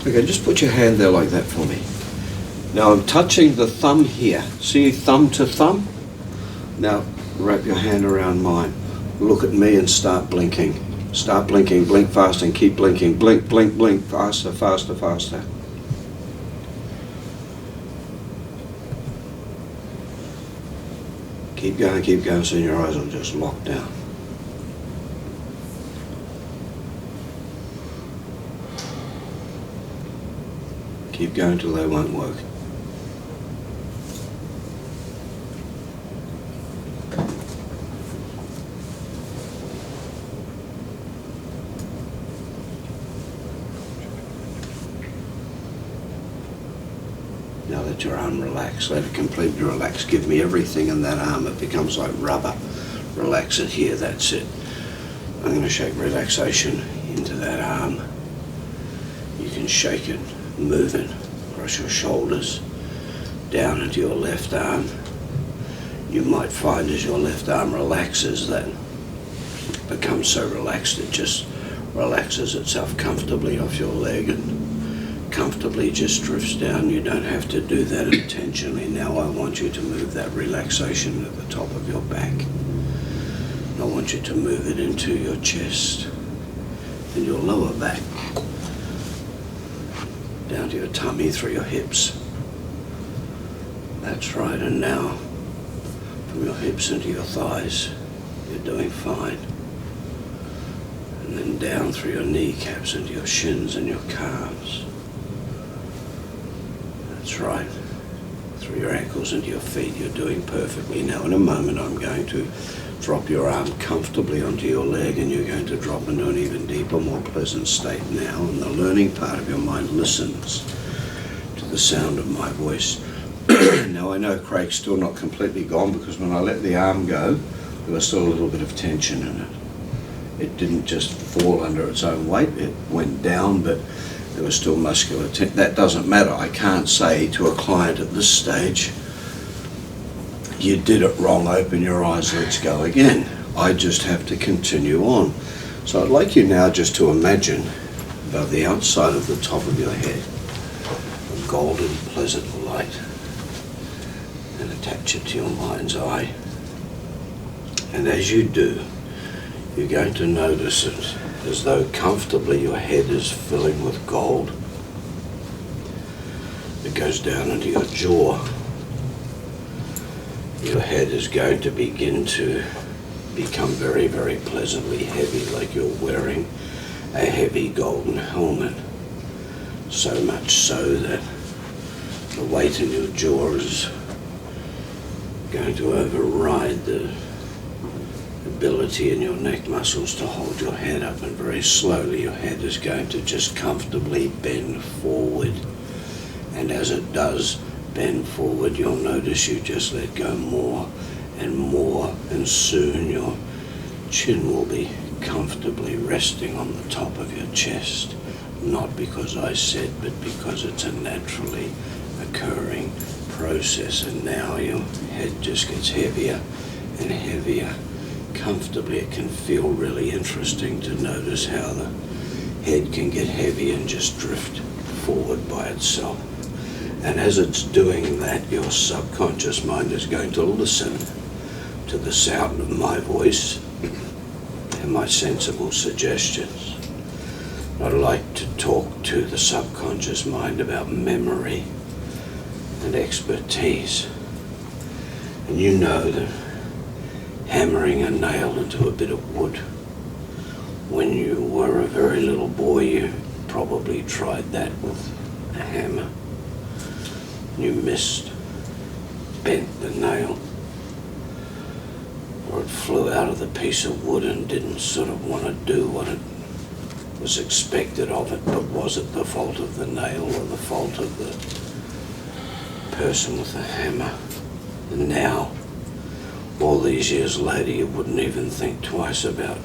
Okay, just put your hand there like that for me. Now I'm touching the thumb here. See, thumb to thumb? Now wrap your hand around mine. Look at me and start blinking. Start blinking, blink fast and keep blinking. Blink, blink, blink, faster, faster, faster. Keep going, so your eyes will just lock down. Keep going till they won't work. Now let your arm relax, let it completely relax. Give me everything in that arm, it becomes like rubber. Relax it here, that's it. I'm going to shake relaxation into that arm. You can shake it, move it across your shoulders, down into your left arm. You might find as your left arm relaxes that it becomes so relaxed it just relaxes itself comfortably off your leg and comfortably just drifts down. You don't have to do that intentionally. Now I want you to move that relaxation at the top of your back. I want you to move it into your chest and your lower back, down to your tummy, through your hips. That's right, and now from your hips into your thighs, you're doing fine. And then down through your kneecaps into your shins and your calves. That's right. Through your ankles into your feet, you're doing perfectly. Now in a moment I'm going to drop your arm comfortably onto your leg and you're going to drop into an even deeper, more pleasant state now, and the learning part of your mind listens to the sound of my voice. Now I know Craig's still not completely gone because when I let the arm go, there was still a little bit of tension in it. It didn't just fall under its own weight, it went down, but there was still muscular tension. That doesn't matter. I can't say to a client at this stage, you did it wrong, open your eyes, let's go again. I just have to continue on. So I'd like you now just to imagine above the outside of the top of your head a golden pleasant light, and attach it to your mind's eye. And as you do, you're going to notice it as though comfortably your head is filling with gold. It goes down into your jaw. Your head is going to begin to become very, very pleasantly heavy, like you're wearing a heavy golden helmet. So much so that the weight in your jaw is going to override the ability in your neck muscles to hold your head up, and very slowly your head is going to just comfortably bend forward. And as it does bend forward, you'll notice you just let go more and more, and soon your chin will be comfortably resting on the top of your chest. Not because I said, but because it's a naturally occurring process. And now your head just gets heavier and heavier. Comfortably, it can feel really interesting to notice how the head can get heavy and just drift forward by itself. And as it's doing that, your subconscious mind is going to listen to the sound of my voice and my sensible suggestions. I'd like to talk to the subconscious mind about memory and expertise. And you know that hammering a nail into a bit of wood, when you were a very little boy, you probably tried that with a hammer. You missed, bent the nail, or it flew out of the piece of wood and didn't sort of want to do what it was expected of it. But was it the fault of the nail or the fault of the person with the hammer? And now, all these years later, you wouldn't even think twice about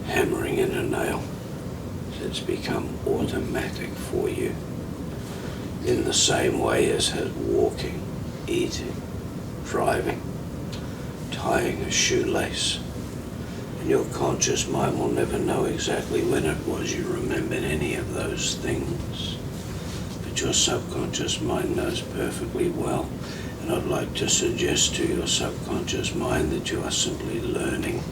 hammering in a nail. It's become automatic for you, in the same way as has walking, eating, driving, tying a shoelace, And your conscious mind will never know exactly when it was you remembered any of those things. But your subconscious mind knows perfectly well. And I'd like to suggest to your subconscious mind that you are simply learning.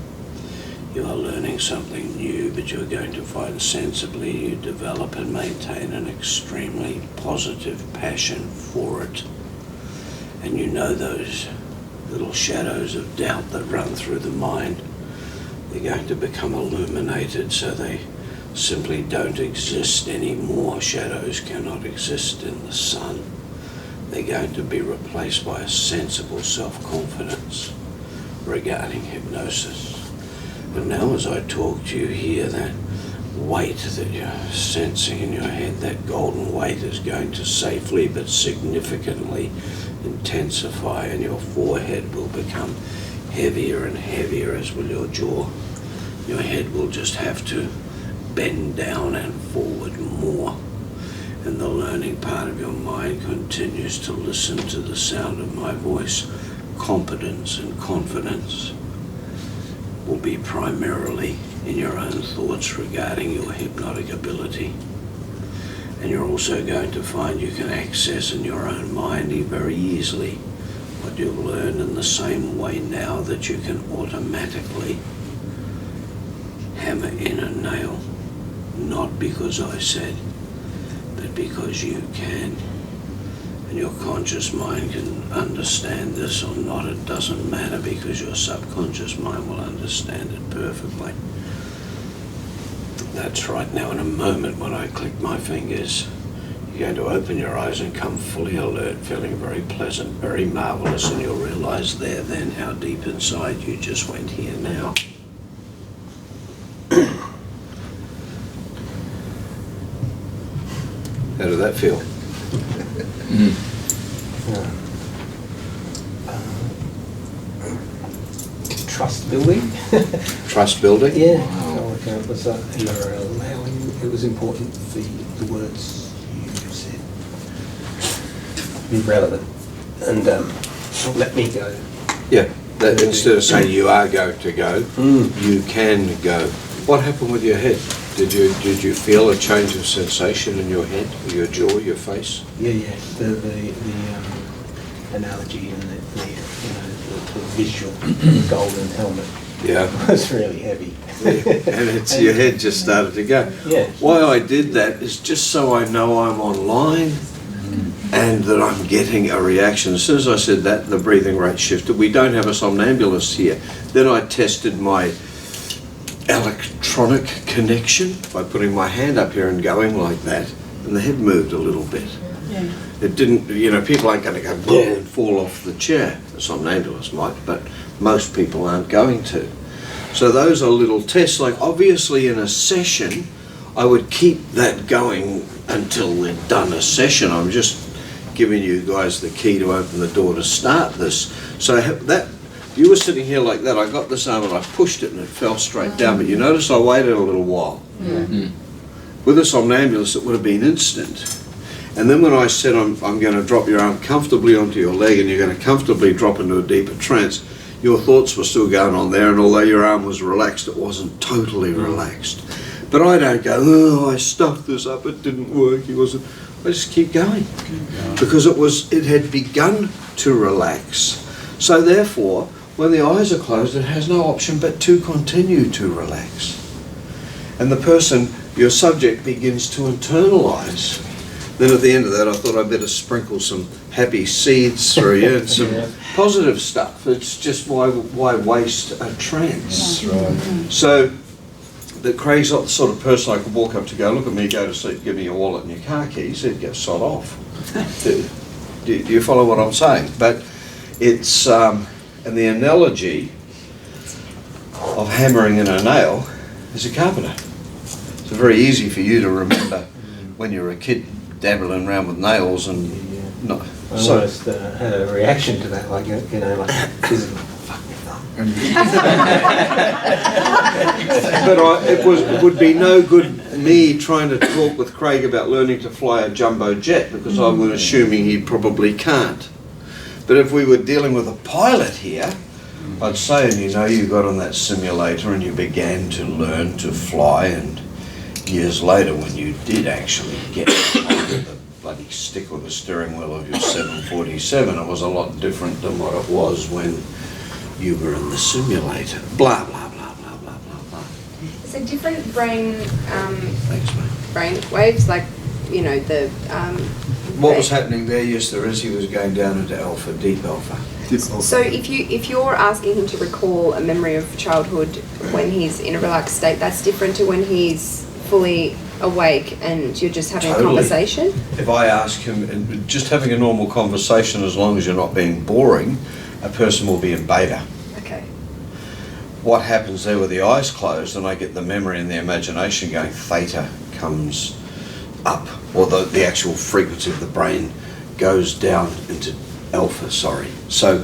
You are learning something new, but you're going to find sensibly you develop and maintain an extremely positive passion for it. And you know those little shadows of doubt that run through the mind, they're going to become illuminated so they simply don't exist anymore. Shadows cannot exist in the sun. They're going to be replaced by a sensible self-confidence regarding hypnosis. But now as I talk to you here, that weight that you're sensing in your head, that golden weight is going to safely but significantly intensify, and your forehead will become heavier and heavier, as will your jaw. Your head will just have to bend down and forward more. And the learning part of your mind continues to listen to the sound of my voice. Competence and confidence will be primarily in your own thoughts regarding your hypnotic ability. And you're also going to find you can access in your own mind very easily what you've learned in the same way now that you can automatically hammer in a nail. Not because I said, but because you can. And your conscious mind can understand this or not, it doesn't matter, because your subconscious mind will understand it perfectly. That's right. Now in a moment when I click my fingers, you're going to open your eyes and come fully alert, feeling very pleasant, very marvelous, and you'll realize there then how deep inside you just went here now. How did that feel? Trust building. Trust building? Yeah. Wow. It was you're allowing. It was important for the words you said to be relevant and let me go. Yeah. That instead of saying you are going to go, you can go. What happened with your head? Did you feel a change of sensation in your head, your jaw, your face? Yeah. The analogy and the visual golden helmet. Yeah. Was really heavy. Yeah. And your head just started to go. Yeah. Why I did that is just so I know I'm online and that I'm getting a reaction. As soon as I said that, the breathing rate shifted. We don't have a somnambulist here. Then I tested my electronic connection by putting my hand up here and going like that, and the head moved a little bit. Yeah. It didn't, people aren't going to go boom and fall off the chair. A somnambulist might, but most people aren't going to. So those are little tests. Like obviously in a session, I would keep that going until we'd done a session. I'm just giving you guys the key to open the door to start this. So that, you were sitting here like that, I got this arm and I pushed it and it fell straight down, but you notice I waited a little while. With a somnambulist it would have been instant. And then when I said I'm going to drop your arm comfortably onto your leg and you're going to comfortably drop into a deeper trance, your thoughts were still going on there, and although your arm was relaxed, it wasn't totally relaxed. But I don't go, oh, I stuffed this up, it didn't work, he wasn't. I just keep going. Because it had begun to relax. So therefore, when the eyes are closed, it has no option but to continue to relax. And the person, your subject, begins to internalize. Then at the end of that, I thought I'd better sprinkle some happy seeds through you and some positive stuff. It's just why waste a trance? Right. So that Craig's not the sort of person I could walk up to go, look at me, go to sleep, give me your wallet and your car keys. He'd go sod off. do you follow what I'm saying? But it's, and the analogy of hammering in a nail is a carpenter. It's very easy for you to remember when you were a kid dabbling around with nails and not. I almost had a reaction to that, like physical. Fuck me thumb. But it would be no good me trying to talk with Craig about learning to fly a jumbo jet, because I'm assuming he probably can't. But if we were dealing with a pilot here, I'd say, and you know, you got on that simulator and you began to learn to fly, and years later when you did actually get on the bloody stick or the steering wheel of your 747, it was a lot different than what it was when you were in the simulator. Blah, blah, blah, blah, blah, blah, blah. So different brain Thanks, mate. brain waves, like, you know, the... What was happening there, yes, there is, he was going down into alpha, deep alpha. So if you're asking him to recall a memory of childhood when he's in a relaxed state, that's different to when he's fully awake and you're just having a conversation? If I ask him, and just having a normal conversation, as long as you're not being boring, a person will be in beta. Okay. What happens there with the eyes closed, and I get the memory and the imagination going, theta comes up, or the actual frequency of the brain goes down into alpha, sorry. So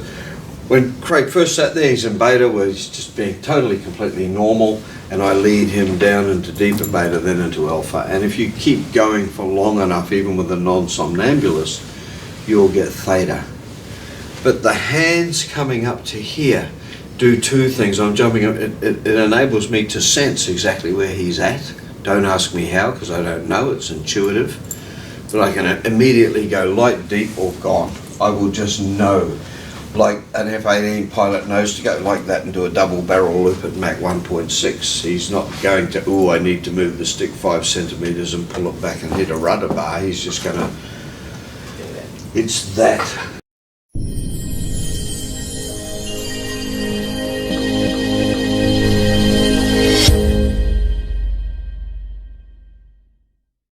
when Craig first sat there, he's in beta, where he's just being totally, completely normal, and I lead him down into deeper beta, then into alpha. And if you keep going for long enough, even with a non-somnambulist, you'll get theta. But the hands coming up to here do two things. I'm jumping up, it enables me to sense exactly where he's at. Don't ask me how, because I don't know, it's intuitive. But I can immediately go light, deep, or gone. I will just know, like an F-18 pilot knows to go like that and do a double barrel loop at Mach 1.6. He's not going to, oh, I need to move the stick 5 centimeters and pull it back and hit a rudder bar. He's just going to, it's that